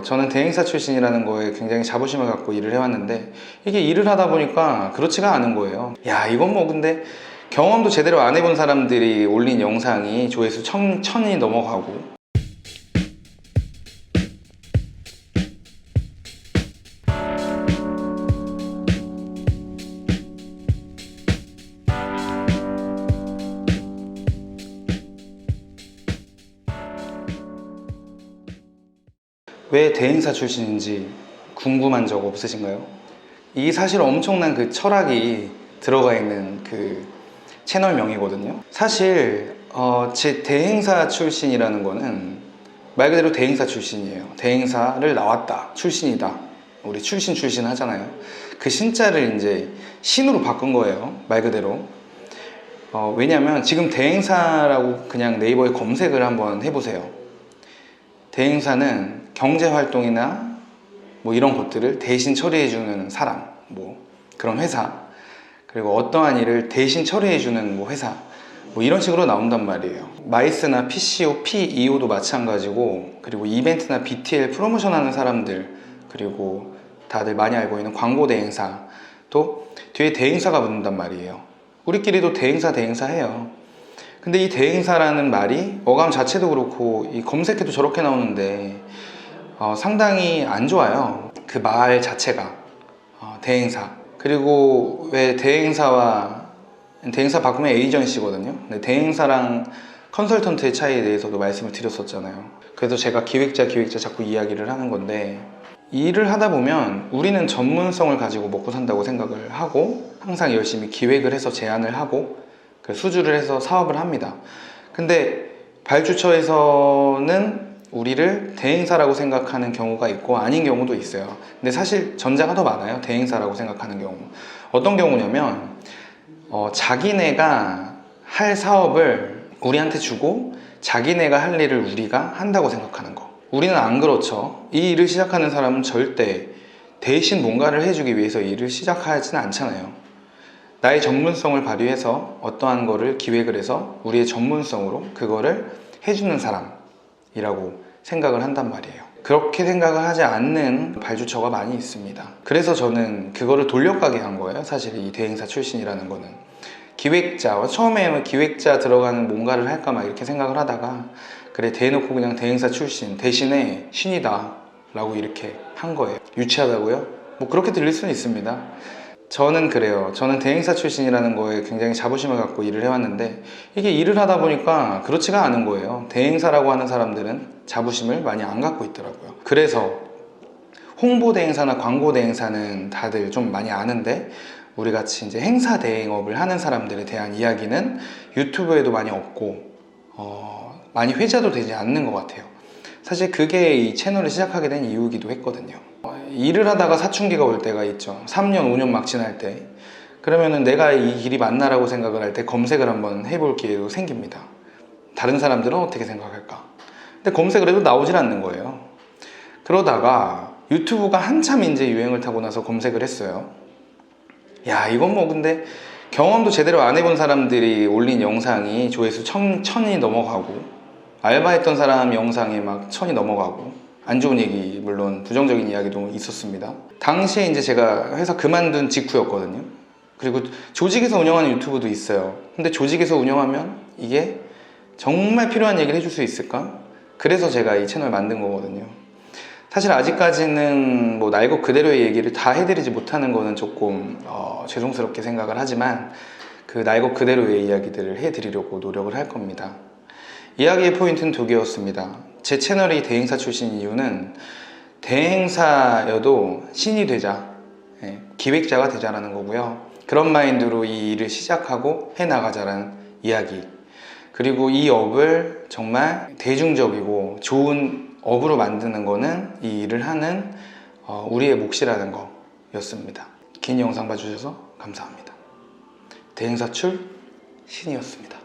저는 대행사 출신이라는 거에 굉장히 자부심을 갖고 일을 해왔는데 이게 일을 하다 보니까 그렇지가 않은 거예요. 야, 이건 뭐 근데 경험도 제대로 안 해본 사람들이 올린 영상이 조회수 1000이 넘어가고, 왜 대행사 출신인지 궁금한 적 없으신가요? 이 사실 엄청난 그 철학이 들어가 있는 그 채널명이거든요. 사실 제 대행사 출신이라는 거는 말 그대로 대행사 출신이에요. 대행사를 나왔다, 출신이다, 우리 출신 하잖아요. 그 신자를 이제 신으로 바꾼 거예요, 말 그대로. 왜냐면 지금 대행사라고 그냥 네이버에 검색을 한번 해보세요. 대행사는 경제활동이나 뭐 이런 것들을 대신 처리해주는 사람, 뭐 그런 회사, 그리고 어떠한 일을 대신 처리해주는 뭐 회사, 뭐 이런 식으로 나온단 말이에요. 마이스나 PCO, PEO도 마찬가지고, 그리고 이벤트나 BTL 프로모션 하는 사람들, 그리고 다들 많이 알고 있는 광고 대행사, 또 뒤에 대행사가 붙는단 말이에요. 우리끼리도 대행사 해요. 근데 이 대행사라는 말이 어감 자체도 그렇고 이 검색해도 저렇게 나오는데 상당히 안 좋아요. 그 말 자체가 대행사. 그리고 왜 대행사 바꾸면 에이전시거든요. 근데 대행사랑 컨설턴트의 차이에 대해서도 말씀을 드렸었잖아요. 그래서 제가 기획자 자꾸 이야기를 하는 건데, 일을 하다 보면 우리는 전문성을 가지고 먹고 산다고 생각을 하고 항상 열심히 기획을 해서 제안을 하고 수주를 해서 사업을 합니다. 근데 발주처에서는 우리를 대행사라고 생각하는 경우가 있고 아닌 경우도 있어요. 근데 사실 전자가 더 많아요. 대행사라고 생각하는 경우. 어떤 경우냐면 자기네가 할 사업을 우리한테 주고 자기네가 할 일을 우리가 한다고 생각하는 거. 우리는 안 그렇죠. 이 일을 시작하는 사람은 절대 대신 뭔가를 해주기 위해서 일을 시작하지는 않잖아요. 나의 전문성을 발휘해서 어떠한 거를 기획을 해서 우리의 전문성으로 그거를 해주는 사람이라고 생각을 한단 말이에요. 그렇게 생각을 하지 않는 발주처가 많이 있습니다. 그래서 저는 그거를 돌려가게 한 거예요. 사실 이 대행사 출신이라는 거는 기획자, 처음에 기획자 들어가는 뭔가를 할까 막 이렇게 생각을 하다가 그래 대놓고 그냥 대행사 출신 대신에 신이다 라고 이렇게 한 거예요. 유치하다고요? 뭐 그렇게 들릴 수는 있습니다. 저는 그래요. 저는 대행사 출신이라는 거에 굉장히 자부심을 갖고 일을 해왔는데 이게 일을 하다 보니까 그렇지가 않은 거예요. 대행사라고 하는 사람들은 자부심을 많이 안 갖고 있더라고요. 그래서 홍보 대행사나 광고 대행사는 다들 좀 많이 아는데 우리 같이 이제 행사 대행업을 하는 사람들에 대한 이야기는 유튜브에도 많이 없고 많이 회자도 되지 않는 것 같아요. 사실 그게 이 채널을 시작하게 된 이유이기도 했거든요. 일을 하다가 사춘기가 올 때가 있죠. 3년, 5년 막 지날 때. 그러면은 내가 이 길이 맞나라고 생각을 할 때 검색을 한번 해볼 기회도 생깁니다. 다른 사람들은 어떻게 생각할까? 근데 검색을 해도 나오질 않는 거예요. 그러다가 유튜브가 한참 이제 유행을 타고 나서 검색을 했어요. 야, 이건 뭐 근데 경험도 제대로 안 해본 사람들이 올린 영상이 조회수 1000이 넘어가고, 알바했던 사람 영상에 막 1000이 넘어가고, 안 좋은 얘기, 물론 부정적인 이야기도 있었습니다. 당시에 이제 제가 회사 그만둔 직후였거든요. 그리고 조직에서 운영하는 유튜브도 있어요. 근데 조직에서 운영하면 이게 정말 필요한 얘기를 해줄 수 있을까? 그래서 제가 이 채널 만든 거거든요. 사실 아직까지는 뭐 날 것 그대로의 얘기를 다 해드리지 못하는 거는 조금 죄송스럽게 생각을 하지만 그 날 것 그대로의 이야기들을 해드리려고 노력을 할 겁니다. 이야기의 포인트는 두 개였습니다. 제 채널이 대행사 출신인 이유는 대행사여도 신이 되자, 기획자가 되자라는 거고요. 그런 마인드로 이 일을 시작하고 해나가자라는 이야기. 그리고 이 업을 정말 대중적이고 좋은 업으로 만드는 거는 이 일을 하는 우리의 몫이라는 거였습니다. 긴 영상 봐주셔서 감사합니다. 대행사 출 신이었습니다.